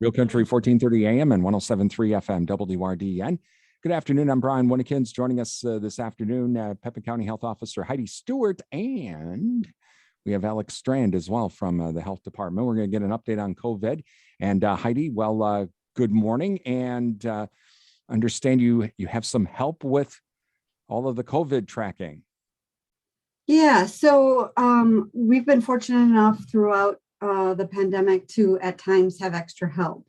Real Country 1430 AM and 107.3 FM WRDN. Good afternoon. I'm Brian Winnekins. Joining us this afternoon, Pepin County Health Officer Heidi Stewart, and we have Alex Strand as well from the Health Department. We're going to get an update on COVID. And Heidi, good morning. And understand you have some help with all of the COVID tracking. Yeah, so we've been fortunate enough throughout the pandemic to at times have extra help.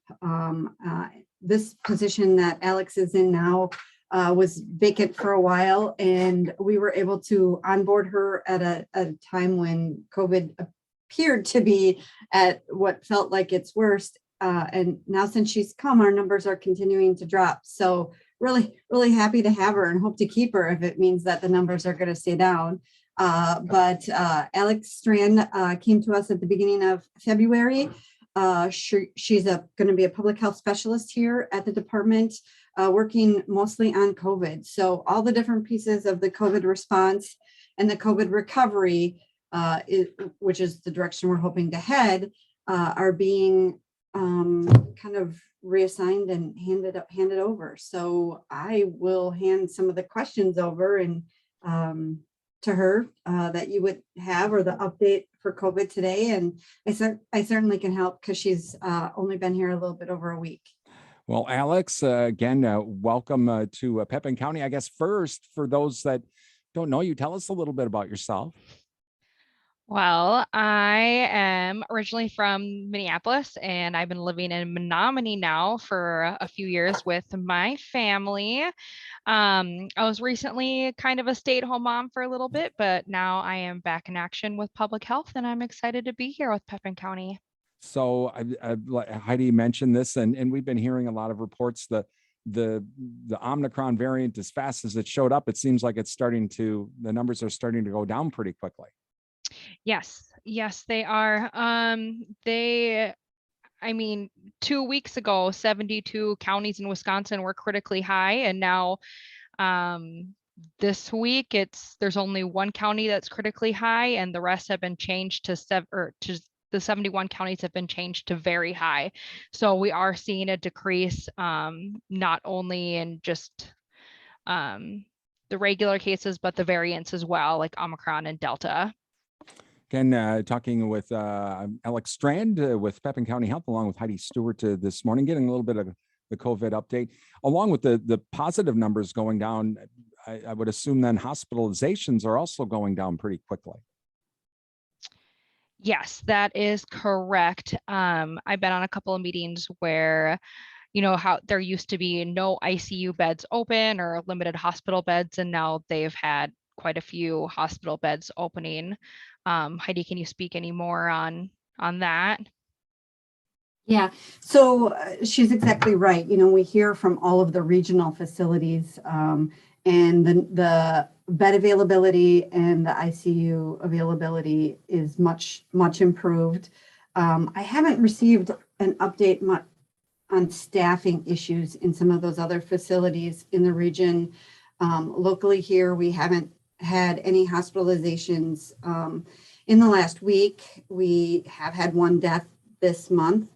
This position that Alex is in now was vacant for a while, and we were able to onboard her at a time when COVID appeared to be at what felt like its worst. And now since she's come, our numbers are continuing to drop. So really, really happy to have her and hope to keep her if it means that the numbers are going to stay down. But Alex Strand came to us at the beginning of February. She's going to be a public health specialist here at the department, working mostly on COVID. So all the different pieces of the COVID response and the COVID recovery, which is the direction we're hoping to head, are being kind of reassigned and handed over. So I will hand some of the questions over and to her that you would have, or the update for COVID today. And I certainly can help because she's only been here a little bit over a week. Well, Alex, again, welcome to Pepin County. I guess first, for those that don't know you, tell us a little bit about yourself. Well, I am originally from Minneapolis, and I've been living in Menominee now for a few years with my family. I was recently kind of a stay-at-home mom for a little bit, but now I am back in action with public health, and I'm excited to be here with Pepin County. So Heidi mentioned this, and we've been hearing a lot of reports that the Omicron variant, as fast as it showed up, it seems like the numbers are starting to go down pretty quickly. Yes, they are. 2 weeks ago, 72 counties in Wisconsin were critically high, and now this week there's only one county that's critically high, and the rest have been changed to the 71 counties have been changed to very high. So we are seeing a decrease, not only in just the regular cases, but the variants as well, like Omicron and Delta. Again, talking with Alex Strand with Pepin County Health, along with Heidi Stewart this morning, getting a little bit of the COVID update, along with the positive numbers going down. I would assume then hospitalizations are also going down pretty quickly. Yes, that is correct. I've been on a couple of meetings where, how there used to be no ICU beds open or limited hospital beds, and now they've had quite a few hospital beds opening. Heidi, can you speak any more on that? Yeah, so she's exactly right. We hear from all of the regional facilities, and the bed availability and the ICU availability is much, much improved. I haven't received an update on staffing issues in some of those other facilities in the region. Locally here, we haven't had any hospitalizations in the last week. We have had one death this month,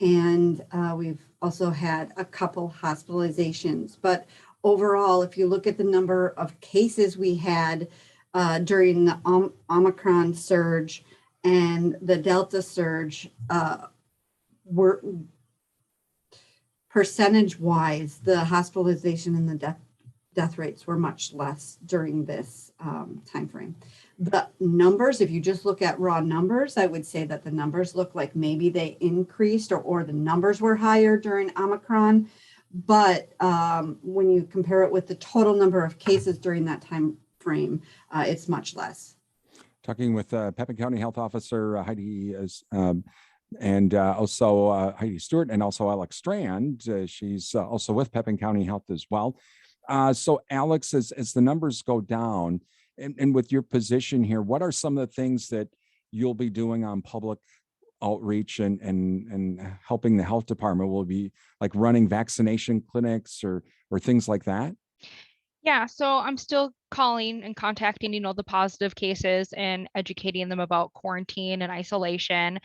and we've also had a couple hospitalizations. But overall, if you look at the number of cases we had during the Omicron surge and the Delta surge, were percentage-wise, the hospitalization and the death rates were much less during this time frame. The numbers, if you just look at raw numbers, I would say that the numbers look like maybe they increased or the numbers were higher during Omicron. But when you compare it with the total number of cases during that time frame, it's much less. Talking with Pepin County Health Officer Heidi and also Heidi Stewart, and also Alex Strand. She's also with Pepin County Health as well. So Alex, as the numbers go down, and with your position here, what are some of the things that you'll be doing on public outreach and helping the health department? Will be like running vaccination clinics or things like that? Yeah, so I'm still calling and contacting, the positive cases and educating them about quarantine and isolation,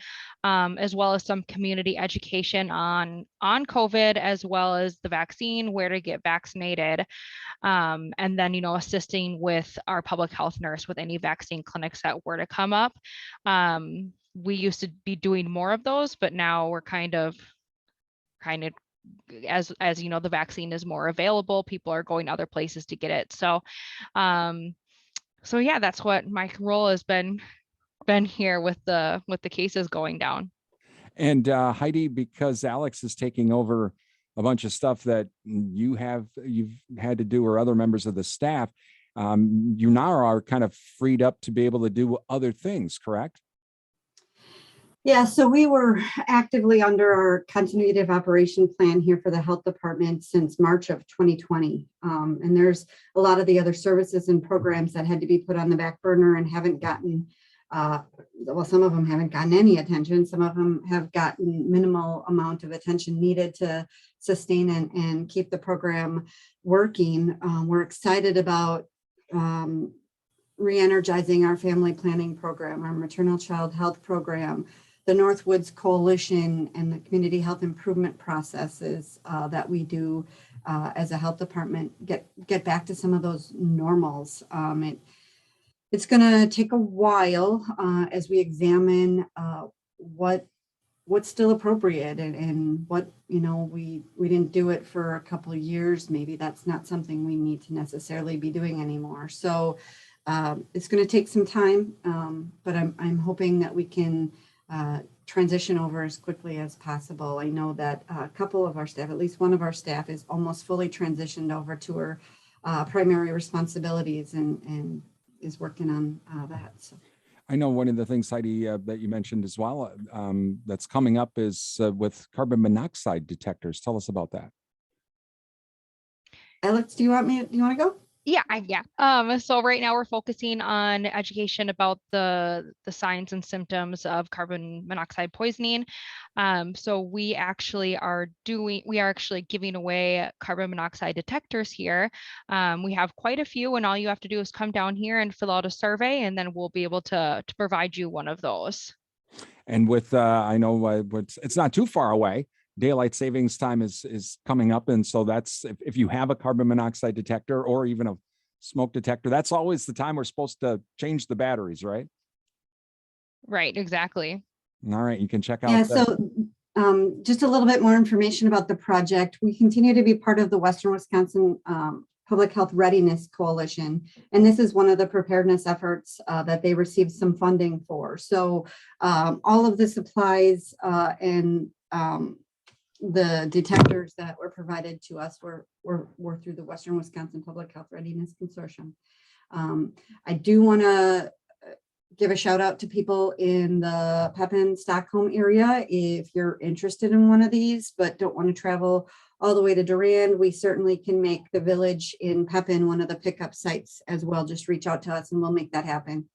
as well as some community education on COVID, as well as the vaccine, where to get vaccinated, and then, assisting with our public health nurse with any vaccine clinics that were to come up. We used to be doing more of those, but now we're kind of as the vaccine is more available, people are going other places to get it. So yeah, that's what my role has been here with the cases going down. And Heidi, because Alex is taking over a bunch of stuff that you've had to do, or other members of the staff, you now are kind of freed up to be able to do other things, correct? Yeah, so we were actively under our continuity of operation plan here for the health department since March of 2020. And there's a lot of the other services and programs that had to be put on the back burner and haven't gotten, well, some of them haven't gotten any attention. Some of them have gotten minimal amount of attention needed to sustain and keep the program working. We're excited about re-energizing our family planning program, our maternal child health program, the Northwoods Coalition, and the community health improvement processes that we do as a health department get back to some of those normals. It's going to take a while as we examine what's still appropriate and what, we didn't do it for a couple of years. Maybe that's not something we need to necessarily be doing anymore. So it's going to take some time, but I'm hoping that we can transition over as quickly as possible. I know that a couple of our staff, at least one of our staff, is almost fully transitioned over to her primary responsibilities and is working on that. So. I know one of the things, Heidi, that you mentioned as well, that's coming up is with carbon monoxide detectors. Tell us about that. Alex, do you want to go? Yeah. So right now we're focusing on education about the signs and symptoms of carbon monoxide poisoning. So we are actually giving away carbon monoxide detectors here. We have quite a few, and all you have to do is come down here and fill out a survey, and then we'll be able to provide you one of those. And with I know it's not too far away. Daylight savings time is coming up. And so that's, if you have a carbon monoxide detector or even a smoke detector, that's always the time we're supposed to change the batteries, right? Right, exactly. All right, you can check out. Yeah, so just a little bit more information about the project. We continue to be part of the Western Wisconsin Public Health Readiness Coalition. And this is one of the preparedness efforts that they received some funding for. So all of the supplies and the detectors that were provided to us were through the Western Wisconsin Public Health Readiness Consortium. I do want to give a shout out to people in the Pepin, Stockholm area. If you're interested in one of these, but don't want to travel all the way to Durand, we certainly can make the village in Pepin one of the pickup sites as well. Just reach out to us and we'll make that happen.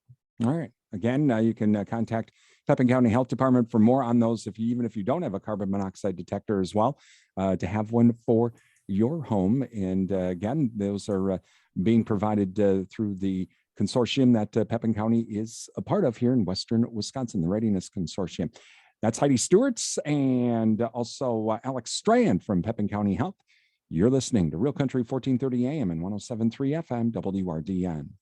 All right. Again, you can contact Pepin County Health Department for more on those, even if you don't have a carbon monoxide detector as well, to have one for your home. And again, those are being provided through the consortium that Pepin County is a part of here in Western Wisconsin, the Readiness Consortium. That's Heidi Stewart and also Alex Strand from Pepin County Health. You're listening to Real Country 1430 AM and 107.3 FM WRDN.